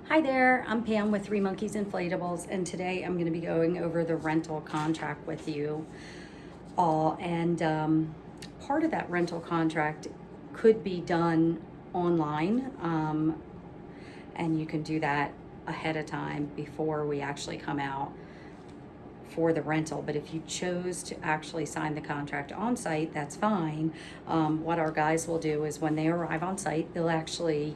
Hi there, I'm Pam with Monkeys Inflatables, and today I'm going to be going over the rental contract with you all. And part of that rental contract could be done online, and you can do that ahead of time before we actually come out for the rental. But if you chose to actually sign the contract on site, that's fine. What our guys will do is when they arrive on site, they'll actually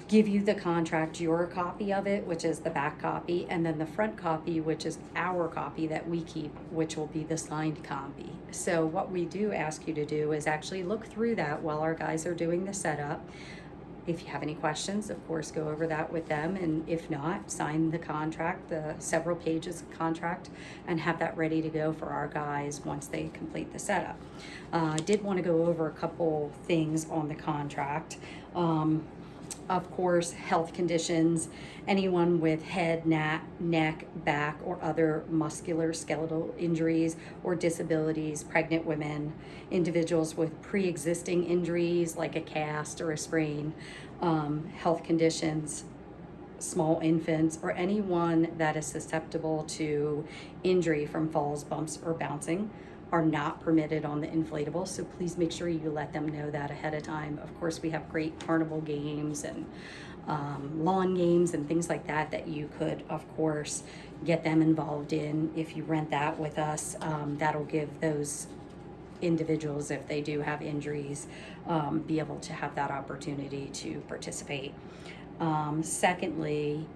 give you the contract, your copy of it, which is the back copy, and then the front copy, which is our copy that we keep, which will be the signed copy. So what we do ask you to do is actually look through that while our guys are doing the setup. If you have any questions, of course, go over that with them, and if not, sign the contract, the several pages of contract, and have that ready to go for our guys once they complete the setup. I did want to go over a couple things on the contract. Of course, health conditions, anyone with head, neck, back, or other musculoskeletal injuries or disabilities, pregnant women, individuals with pre-existing injuries like a cast or a sprain, health conditions, small infants, or anyone that is susceptible to injury from falls, bumps, or bouncing are not permitted on the inflatable. So please make sure you let them know that ahead of time. Of course, we have great carnival games and lawn games and things like that that you could, of course, get them involved in if you rent that with us. That'll give those individuals, if they do have injuries, be able to have that opportunity to participate. Secondly,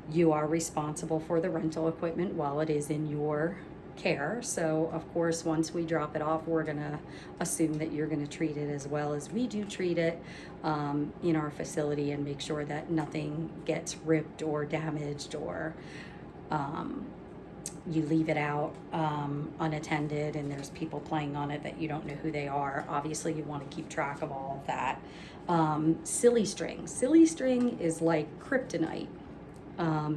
you are responsible for the rental equipment while it is in your care. So of course, once we drop it off, we're gonna assume that you're gonna treat it as well as we do treat it in our facility, and make sure that nothing gets ripped or damaged, or you leave it out unattended and there's people playing on it that you don't know who they are. Obviously, you want to keep track of all of that. Silly string is like kryptonite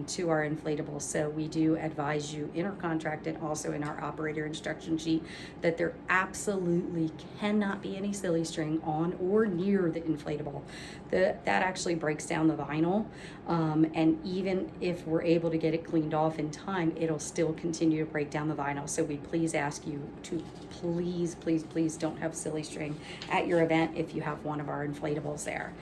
to our inflatables. So we do advise you in our contract and also in our operator instruction sheet that there absolutely cannot be any silly string on or near the inflatable. That actually breaks down the vinyl, and even if we're able to get it cleaned off in time, it'll still continue to break down the vinyl. So we please ask you to please don't have silly string at your event if you have one of our inflatables there.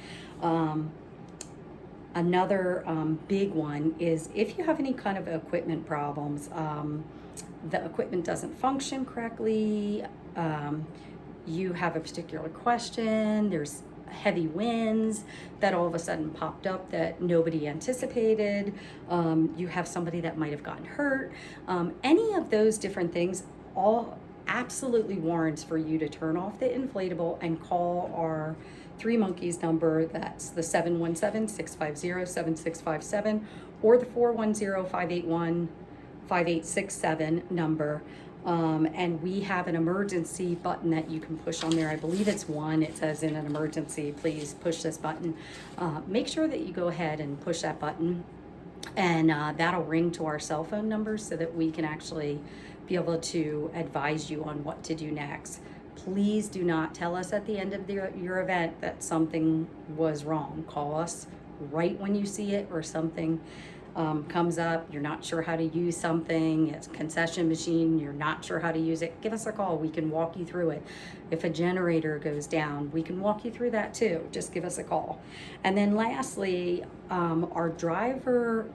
Another big one is if you have any kind of equipment problems, the equipment doesn't function correctly, you have a particular question, there's heavy winds that all of a sudden popped up that nobody anticipated, you have somebody that might have gotten hurt, any of those different things, all absolutely warrants for you to turn off the inflatable and call our Three Monkeys number. That's the 717-650-7657 or the 410-581-5867 number. And we have an emergency button that you can push on there. I believe it's one. It says in an emergency, please push this button. Make sure that you go ahead and push that button, and that'll ring to our cell phone number so that we can actually be able to advise you on what to do next. Please do not tell us at the end of your event that something was wrong. Call us right when you see it, or something comes up, you're not sure how to use something, it's a concession machine, you're not sure how to use it, give us a call. We can walk you through it. If a generator goes down, we can walk you through that too. Just give us a call. And then lastly, our driver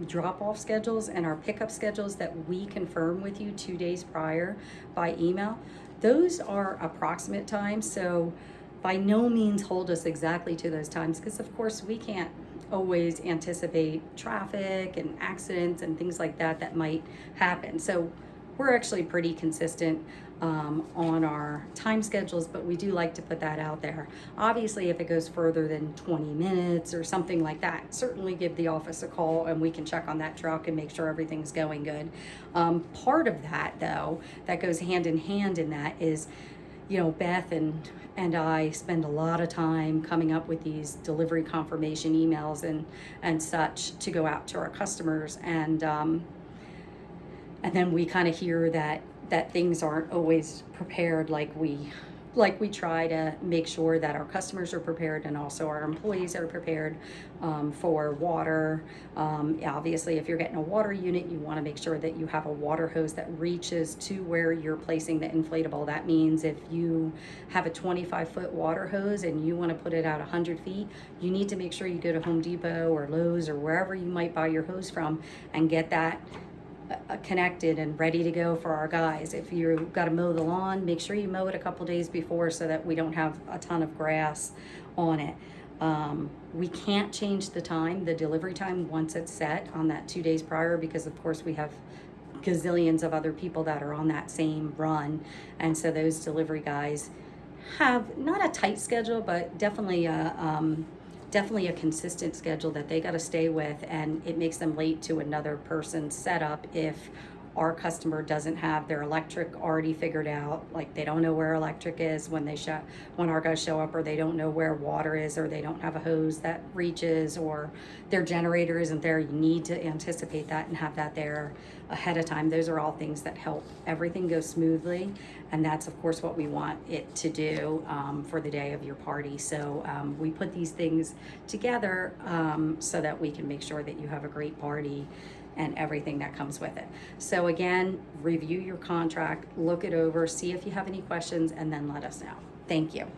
drop-off schedules and our pickup schedules that we confirm with you 2 days prior by email, those are approximate times. So by no means hold us exactly to those times, because of course we can't always anticipate traffic and accidents and things like that that might happen. So we're actually pretty consistent on our time schedules, but we do like to put that out there. Obviously, if it goes further than 20 minutes or something like that, certainly give the office a call and we can check on that truck and make sure everything's going good. Part of that, though, that goes hand in hand in that is, you know, Beth and I spend a lot of time coming up with these delivery confirmation emails and such to go out to our customers, and then we kind of hear that things aren't always prepared like we like we try to make sure that our customers are prepared and also our employees are prepared for water. Obviously, if you're getting a water unit, you want to make sure that you have a water hose that reaches to where you're placing the inflatable. That means if you have a 25-foot water hose and you want to put it out 100 feet, you need to make sure you go to Home Depot or Lowe's or wherever you might buy your hose from and get that connected and ready to go for our guys. If you've got to mow the lawn, make sure you mow it a couple days before so that we don't have a ton of grass on it. We can't change the time, the delivery time, once it's set on that 2 days prior, because of course we have gazillions of other people that are on that same run, and so those delivery guys have not a tight schedule, but definitely a consistent schedule that they got to stay with, and it makes them late to another person's setup if our customer doesn't have their electric already figured out. Like, they don't know where electric is when when our guys show up, or they don't know where water is, or they don't have a hose that reaches, or their generator isn't there. You need to anticipate that and have that there ahead of time. Those are all things that help everything go smoothly, and that's of course what we want it to do for the day of your party. So we put these things together so that we can make sure that you have a great party and everything that comes with it. So again, review your contract, look it over, see if you have any questions, and then let us know. Thank you.